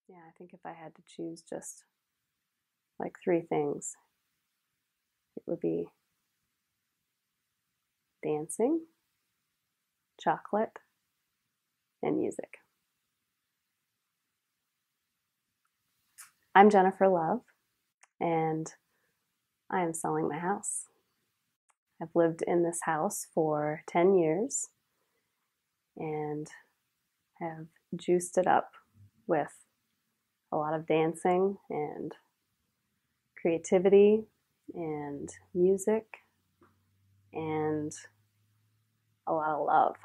Yeah, I think if I had to choose just like three things, it would be dancing, chocolate, and music. I'm Jennifer Love, and I am selling my house. I've lived in this house for 10 years and have juiced it up with a lot of dancing and creativity and music and a lot of love.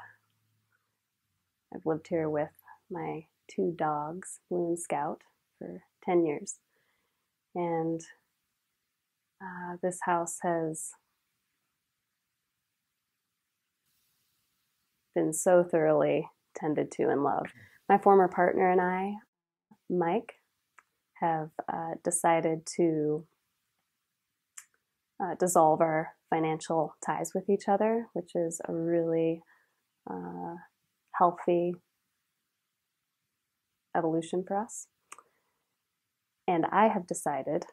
I've lived here with my two dogs, Blue and Scout, for 10 years. And this house has been so thoroughly tended to and loved. My former partner and I, Mike, have decided to dissolve our financial ties with each other, which is a really healthy evolution for us. And I have decided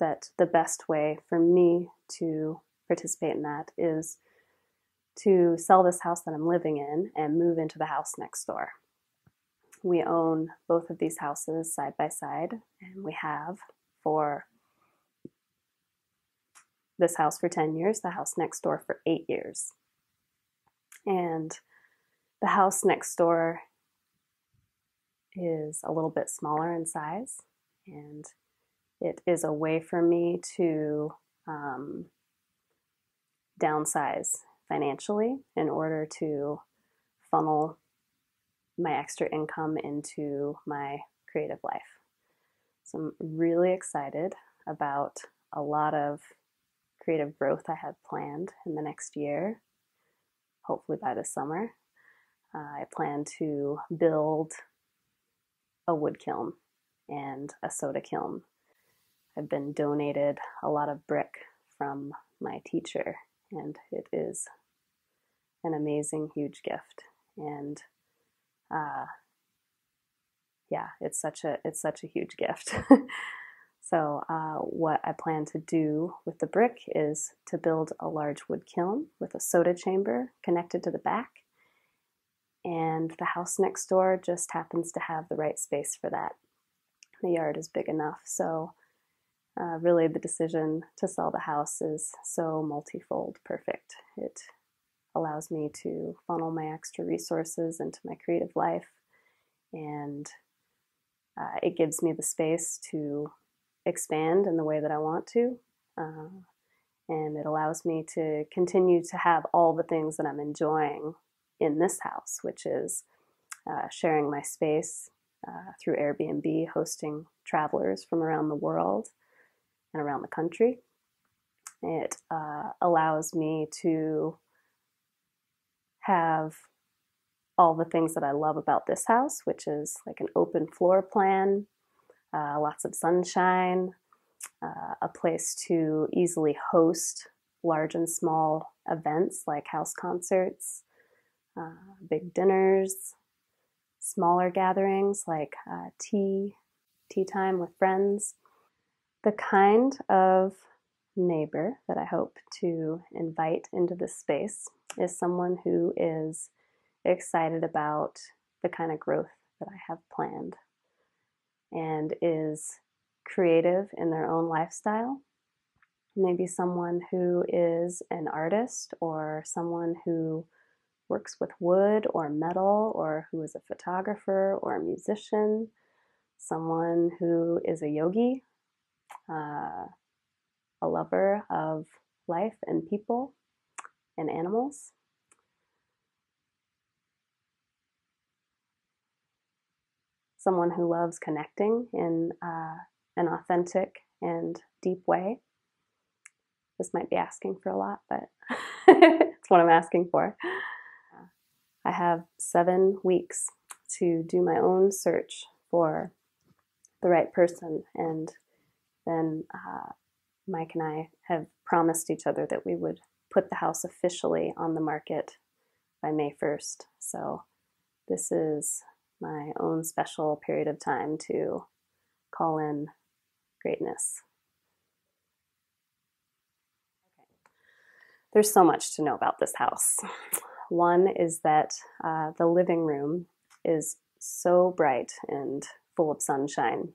that the best way for me to participate in that is to sell this house that I'm living in and move into the house next door. We own both of these houses side by side, and we have for this house for 10 years, the house next door for 8 years. And the house next door is a little bit smaller in size, and it is a way for me to downsize financially in order to funnel my extra income into my creative life. So I'm really excited about a lot of creative growth I have planned in the next year, hopefully by the summer. I plan to build a wood kiln and a soda kiln. I've been donated a lot of brick from my teacher, and it is an amazing, huge gift. And yeah, it's such a huge gift. So what I plan to do with the brick is to build a large wood kiln with a soda chamber connected to the back. And the house next door just happens to have the right space for that. The yard is big enough. So really the decision to sell the house is so multifold perfect. It allows me to funnel my extra resources into my creative life, and it gives me the space to expand in the way that I want to, and it allows me to continue to have all the things that I'm enjoying in this house, which is sharing my space through Airbnb, hosting travelers from around the world and around the country. It allows me to have all the things that I love about this house, which is like an open floor plan, lots of sunshine, a place to easily host large and small events like house concerts, big dinners, smaller gatherings like tea time with friends. The kind of neighbor that I hope to invite into this space is someone who is excited about the kind of growth that I have planned and is creative in their own lifestyle. Maybe someone who is an artist, or someone who works with wood or metal, or who is a photographer or a musician, someone who is a yogi, a lover of life and people and animals. Someone who loves connecting in an authentic and deep way. This might be asking for a lot, but it's what I'm asking for. I have 7 weeks to do my own search for the right person, and then Mike and I have promised each other that we would put the house officially on the market by May 1st. So this is my own special period of time to call in greatness. There's so much to know about this house. One is that the living room is so bright and full of sunshine.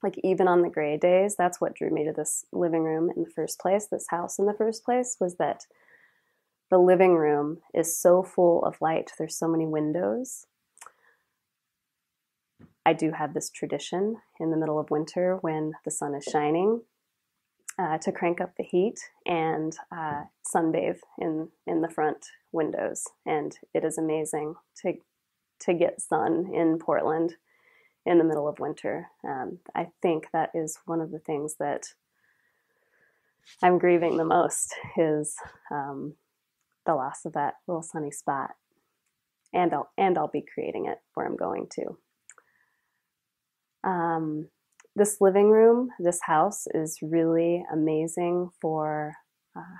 Like even on the gray days, that's what drew me to this living room in the first place, this house in the first place, was that the living room is so full of light. There's so many windows. I do have this tradition in the middle of winter when the sun is shining to crank up the heat and sunbathe in the front windows. And it is amazing to get sun in Portland in the middle of winter. I think that is one of the things that I'm grieving the most is the loss of that little sunny spot. And I'll be creating it where I'm going to. This living room, this house is really amazing for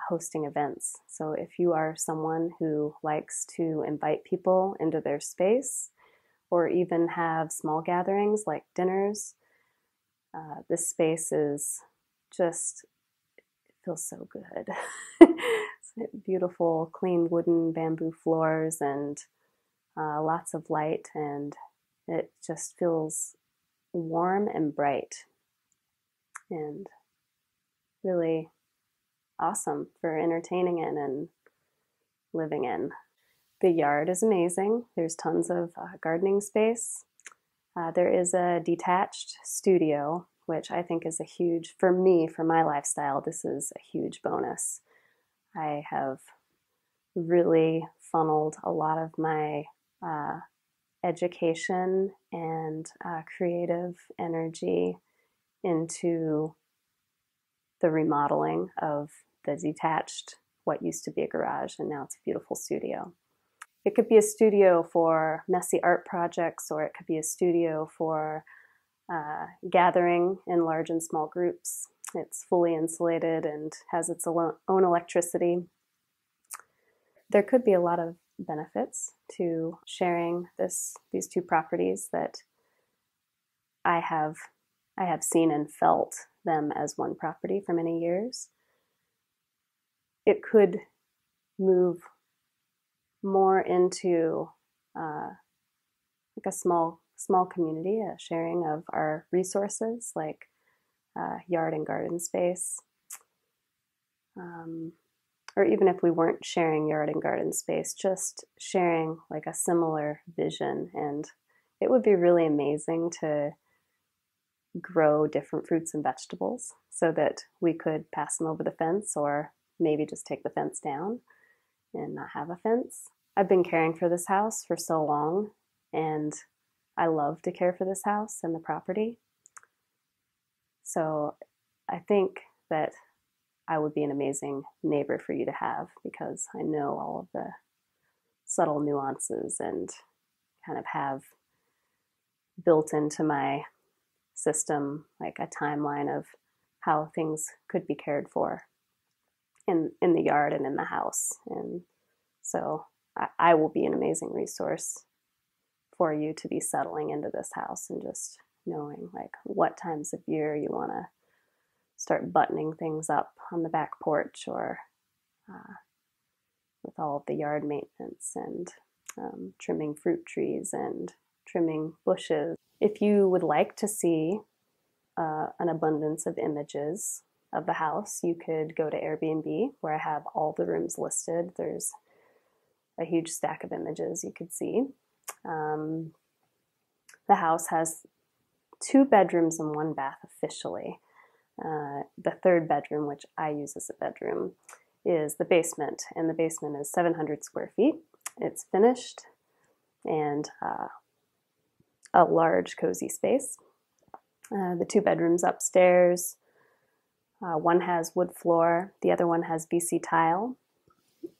hosting events. So if you are someone who likes to invite people into their space or even have small gatherings like dinners, this space is just, it feels so good. Beautiful, clean wooden bamboo floors and lots of light, and it just feels warm and bright and really awesome for entertaining in and living in. The yard is amazing. There's tons of gardening space. There is a detached studio, which I think is a huge, for me, for my lifestyle, this is a huge bonus. I have really funneled a lot of my education and creative energy into the remodeling of the detached, what used to be a garage, and now it's a beautiful studio. It could be a studio for messy art projects, or it could be a studio for gathering in large and small groups. It's fully insulated and has its own electricity. There could be a lot of benefits to sharing these two properties that I have seen and felt them as one property for many years. It could move more into like a small community, a sharing of our resources like yard and garden space. Or even if we weren't sharing yard and garden space, just sharing like a similar vision. And it would be really amazing to grow different fruits and vegetables so that we could pass them over the fence, or maybe just take the fence down and not have a fence. I've been caring for this house for so long, and I love to care for this house and the property. So I think that I would be an amazing neighbor for you to have, because I know all of the subtle nuances and kind of have built into my system like a timeline of how things could be cared for in the yard and in the house. And so I will be an amazing resource for you to be settling into this house and just knowing like what times of year you want to start buttoning things up on the back porch, or with all of the yard maintenance and trimming fruit trees and trimming bushes. If you would like to see an abundance of images of the house, you could go to Airbnb, where I have all the rooms listed. There's a huge stack of images you could see. The house has 2 bedrooms and 1 bath officially. The third bedroom, which I use as a bedroom, is the basement, and the basement is 700 square feet. It's finished and a large, cozy space. The 2 bedrooms upstairs, one has wood floor, the other one has VC tile.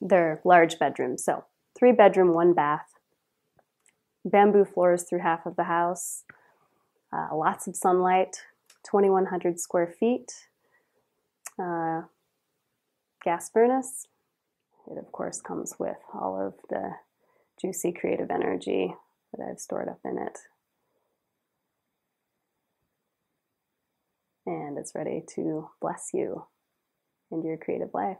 They're large bedrooms, so 3 bedroom, 1 bath, bamboo floors through half of the house, lots of sunlight, 2,100 square feet, gas furnace. It, of course, comes with all of the juicy creative energy that I've stored up in it. And it's ready to bless you and your creative life.